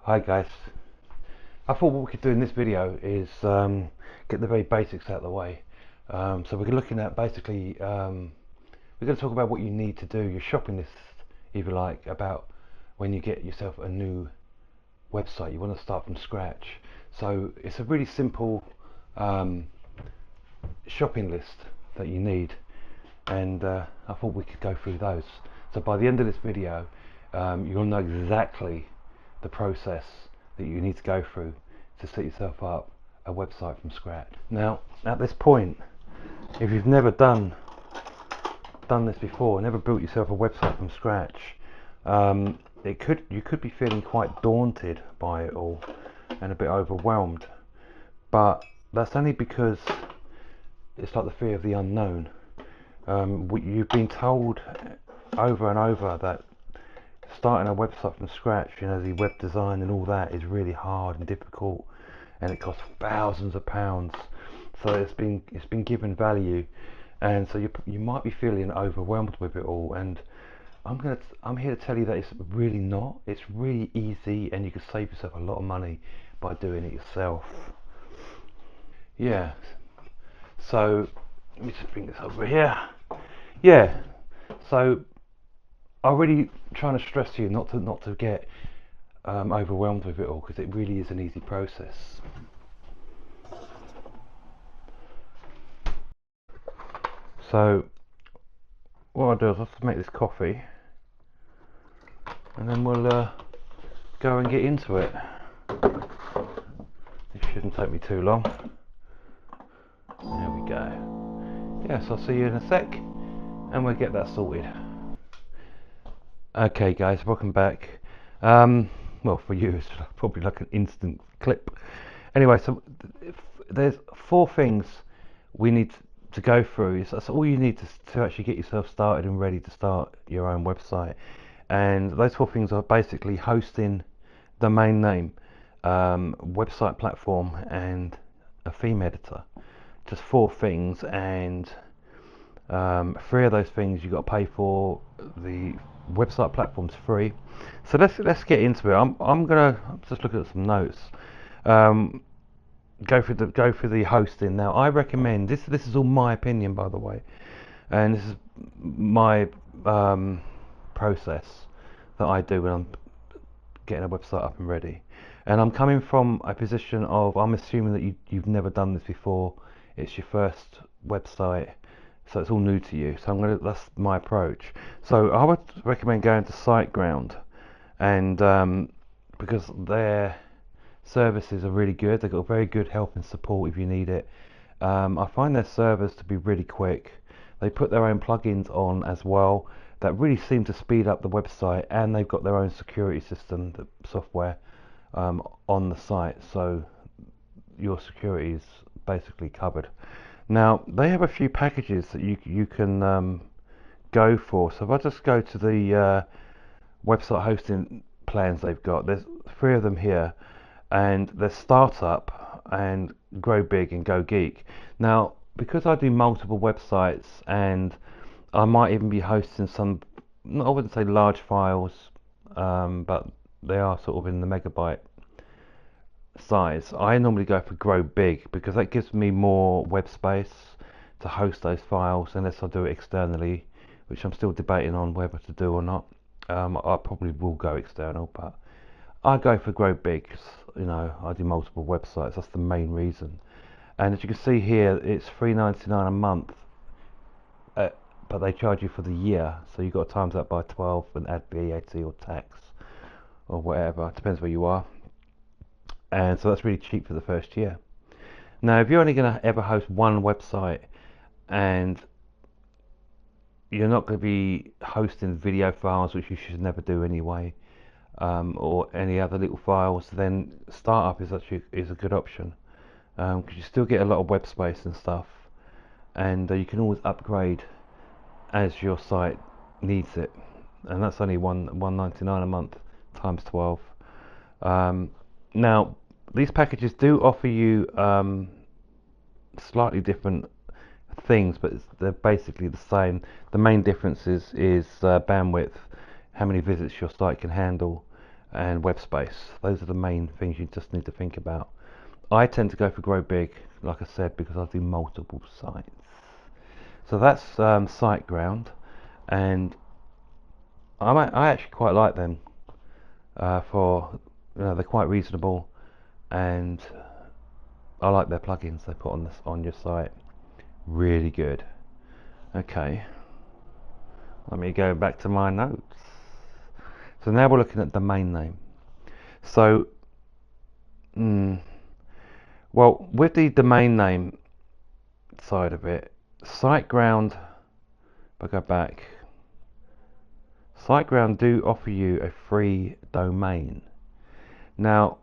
Hi guys, I thought what we could do in this video is get the very basics out of the way. So we're looking at basically, we're going to talk about what you need to do, your shopping list if you like, about when you get yourself a new website, you want to start from scratch. So it's a really simple shopping list that you need, and I thought we could go through those. So by the end of this video, you'll know exactly the process that you need to go through to set yourself up a website from scratch. Now, at this point, if you've never done this before, never built yourself a website from scratch, you could be feeling quite daunted by it all and a bit overwhelmed. But that's only because it's like the fear of the unknown. You've been told over and over that starting a website from scratch, the web design and all that is really hard and difficult, and it costs thousands of pounds. So it's been given value, and so you might be feeling overwhelmed with it all. And I'm here to tell you that it's really not. It's really easy, and you can save yourself a lot of money by doing it yourself. Yeah. So let me just bring this over here. Yeah. So I'm really trying to stress to you not to get overwhelmed with it all, because it really is an easy process. So what I'll do is I'll just make this coffee, and then we'll go and get into it. It shouldn't take me too long. There we go. Yes, I'll see you in a sec, and we'll get that sorted. Okay guys, welcome back. Well, for you it's probably like an instant clip. Anyway, so there's 4 things we need to go through. That's all you need to actually get yourself started and ready to start your own website. And those 4 things are basically hosting, domain name, website platform, and a theme editor. Just 4 things, and 3 of those things you got to pay for. The website platform's free. So let's get into it. I'm gonna just look at some notes. Go for the hosting. Now I recommend this is all my opinion, by the way, and this is my process that I do when I'm getting a website up and ready. And I'm coming from a position of, I'm assuming that you've never done this before. It's your first website, so it's all new to you. So that's my approach. So I would recommend going to SiteGround, and because their services are really good. They've got very good help and support if you need it. I find their servers to be really quick. They put their own plugins on as well that really seem to speed up the website, and they've got their own security system, the software on the site, so your security is basically covered. Now they have a few packages that you can go for. So if I just go to the website hosting plans they've got, there's 3 of them here, and there's Startup and Grow Big and Go Geek. Now because I do multiple websites, and I might even be hosting some, I wouldn't say large files, but they are sort of in the megabyte size. I normally go for Grow Big because that gives me more web space to host those files, unless I do it externally, which I'm still debating on whether to do or not. I probably will go external, but I go for Grow Big. I do multiple websites. That's the main reason. And as you can see here, it's $3.99 a month, but they charge you for the year, so you've got to times that by 12 and add VAT or tax or whatever. It depends where you are. And so that's really cheap for the first year. Now if you're only going to ever host one website, and you're not going to be hosting video files, which you should never do anyway, or any other little files, then Startup is a good option, because you still get a lot of web space and stuff, and you can always upgrade as your site needs it. And that's only $1.99 a month times 12. Now these packages do offer you slightly different things, but they're basically the same. The main difference is bandwidth, how many visits your site can handle, and web space. Those are the main things you just need to think about. I tend to go for Grow Big, like I said, because I do multiple sites. So that's SiteGround, and I actually quite like them for, they're quite reasonable, and I like their plugins they put on your site. Really good. Okay, let me go back to my notes. So now we're looking at domain name. So, well, with the domain name side of it, SiteGround, if I go back, SiteGround do offer you a free domain. Now,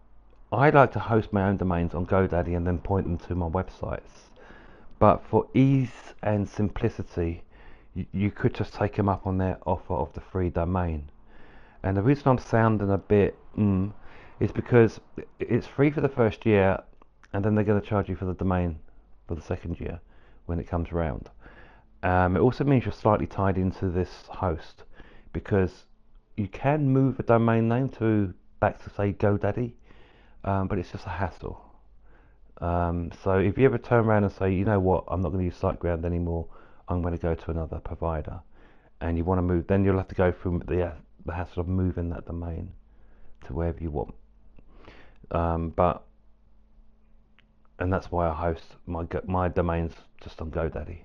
I like to host my own domains on GoDaddy and then point them to my websites. But for ease and simplicity, you could just take them up on their offer of the free domain. And the reason I'm sounding a bit is because it's free for the first year, and then they're going to charge you for the domain for the second year when it comes around. It also means you're slightly tied into this host, because you can move a domain name back to say GoDaddy, but it's just a hassle. So if you ever turn around and say, you know what, I'm not going to use SiteGround anymore, I'm going to go to another provider, and you want to move, then you'll have to go through the hassle of moving that domain to wherever you want. And that's why I host my domains just on GoDaddy,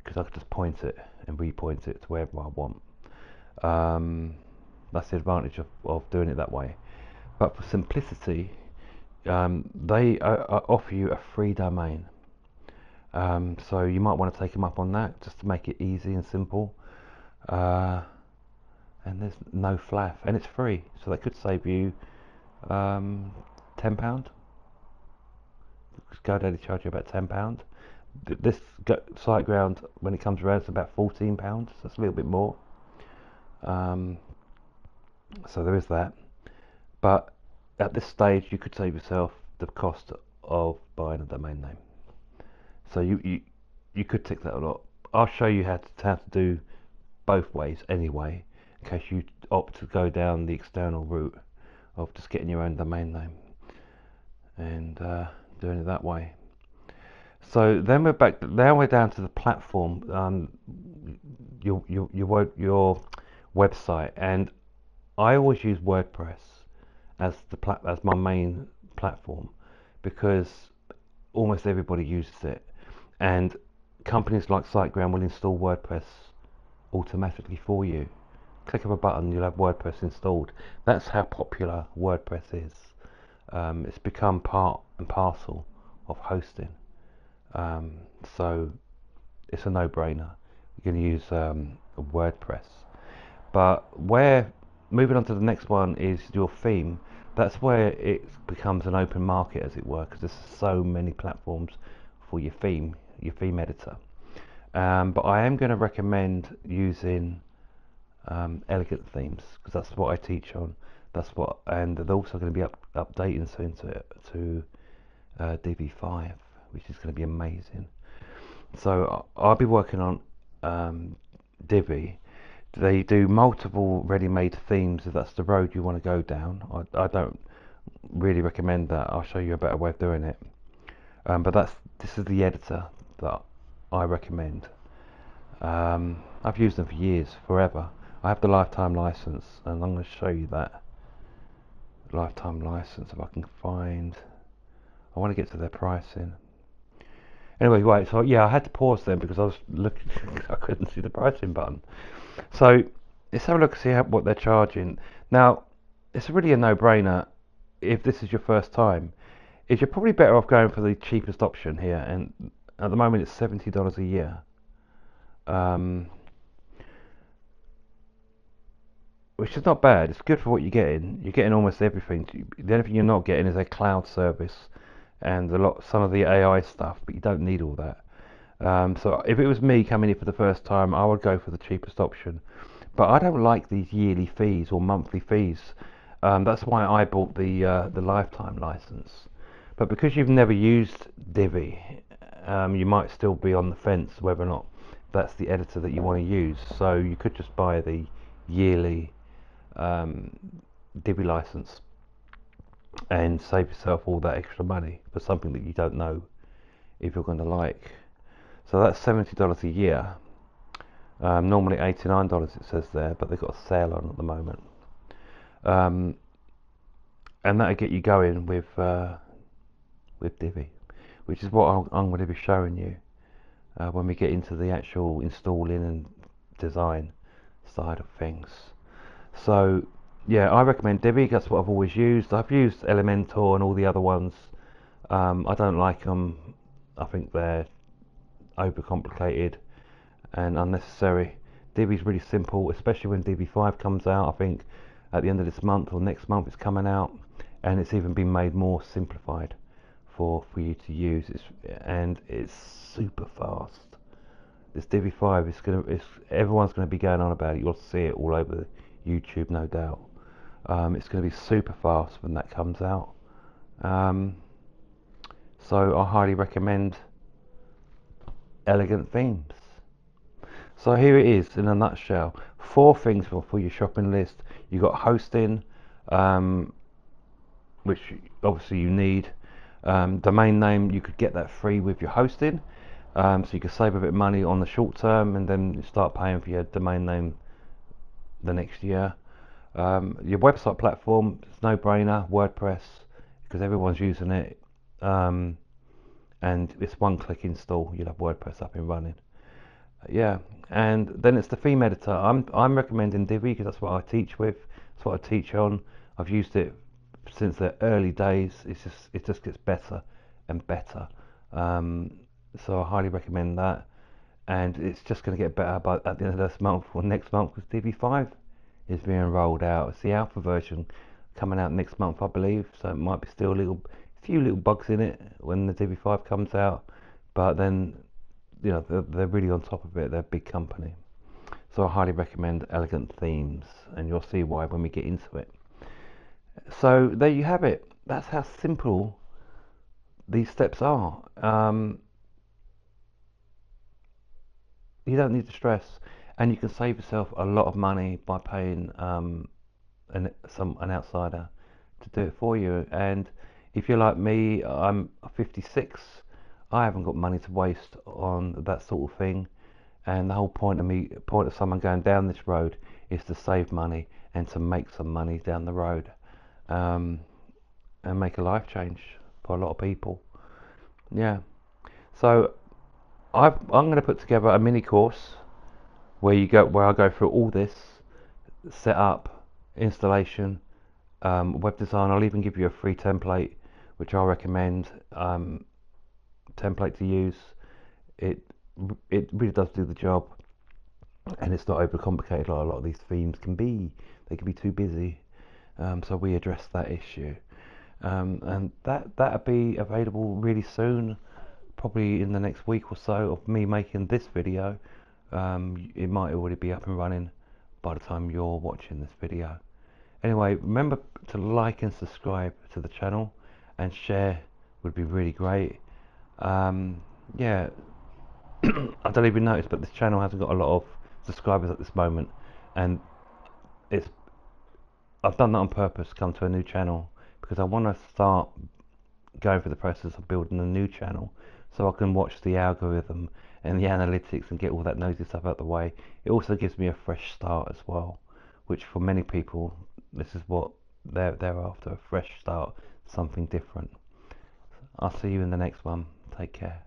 because I could just point it and repoint it to wherever I want. That's the advantage of doing it that way. But for simplicity, they offer you a free domain. So you might want to take them up on that just to make it easy and simple. And there's no flaff, and it's free, so that could save you £10. GoDaddy charge you about £10. This SiteGround, when it comes around, it's about £14, so that's a little bit more. So there is that. But at this stage, you could save yourself the cost of buying a domain name. So you could tick that a lot. I'll show you how to do both ways anyway, in case you opt to go down the external route of just getting your own domain name and doing it that way. So then we're back. Now we're down to the platform, your website, and I always use WordPress as my main platform, because almost everybody uses it, and companies like SiteGround will install WordPress automatically for you. Click of a button, you'll have WordPress installed. That's how popular WordPress is. It's become part and parcel of hosting. So it's a no-brainer. You're going to use WordPress. But moving on to the next one is your theme. That's where it becomes an open market, as it were, because there's so many platforms for your theme editor. But I am going to recommend using Elegant Themes, because that's what I teach on. And they're also going to be updating soon to DV5, which is going to be amazing. So I'll be working on Divi. They do multiple ready-made themes if that's the road you want to go down. I don't really recommend that. I'll show you a better way of doing it. But this is the editor that I recommend. I've used them for years, forever. I have the lifetime license, and I'm going to show you that lifetime license if I can find. I want to get to their pricing. Anyway, right, so yeah, I had to pause then because I was looking, I couldn't see the pricing button. So let's have a look and see what they're charging. Now, it's really a no-brainer if this is your first time. You're probably better off going for the cheapest option here, and at the moment it's $70 a year. Which is not bad. It's good for what you're getting. You're getting almost everything. The only thing you're not getting is a cloud service and some of the AI stuff, but you don't need all that. So if it was me coming in for the first time, I would go for the cheapest option. But I don't like these yearly fees or monthly fees. That's why I bought the lifetime license. But because you've never used Divi, you might still be on the fence whether or not that's the editor that you want to use. So you could just buy the yearly Divi license and save yourself all that extra money for something that you don't know if you're going to like. So that's $70 a year. Normally $89 it says there, but they've got a sale on at the moment. And that'll get you going with Divi, which is what I'm going to be showing you when we get into the actual installing and design side of things. So yeah, I recommend Divi. That's what I've always used. I've used Elementor and all the other ones. I don't like them. I think they're overcomplicated and unnecessary. Divi's really simple, especially when Divi 5 comes out. I think at the end of this month or next month it's coming out, and it's even been made more simplified for you to use. And it's super fast. This Divi 5 is everyone's gonna be going on about it. You'll see it all over YouTube, no doubt. It's going to be super fast when that comes out. So I highly recommend Elegant Themes. So here it is in a nutshell. 4 things for your shopping list. You got hosting, which obviously you need. Domain name, you could get that free with your hosting. So you can save a bit of money on the short term and then start paying for your domain name the next year. Your website platform, it's no brainer, WordPress, because everyone's using it, and it's one click install, you'll have WordPress up and running. Yeah, and then it's the theme editor. I'm recommending Divi because that's what I teach with, that's what I teach on. I've used it since the early days. It just gets better and better. So I highly recommend that, and it's just going to get better by at the end of this month or next month, because Divi 5 is being rolled out. It's the alpha version coming out next month, I believe. So it might be still a few little bugs in it when the Divi 5 comes out, but then they're really on top of it. They're a big company, so I highly recommend Elegant Themes, and you'll see why when we get into it. So there you have it. That's how simple these steps are. You don't need to stress, and you can save yourself a lot of money by paying an outsider to do it for you. And if you're like me, I'm 56. I haven't got money to waste on that sort of thing. And the whole point of someone going down this road is to save money and to make some money down the road, and make a life change for a lot of people. Yeah. So I'm going to put together a mini course where I go through all this setup, installation, web design. I'll even give you a free template, which I recommend. Template to use. It really does do the job, and it's not overcomplicated like a lot of these themes can be. They can be too busy. So we address that issue, and that'll be available really soon. Probably in the next week or so of me making this video. It might already be up and running by the time you're watching this video. Anyway, remember to like and subscribe to the channel, and share would be really great. Yeah, I don't even notice, but this channel hasn't got a lot of subscribers at this moment, and I've done that on purpose to come to a new channel, because I want to start going through the process of building a new channel so I can watch the algorithm and the analytics and get all that nosy stuff out the way. It also gives me a fresh start as well, which for many people, this is what they're after, a fresh start, something different. I'll see you in the next one. Take care.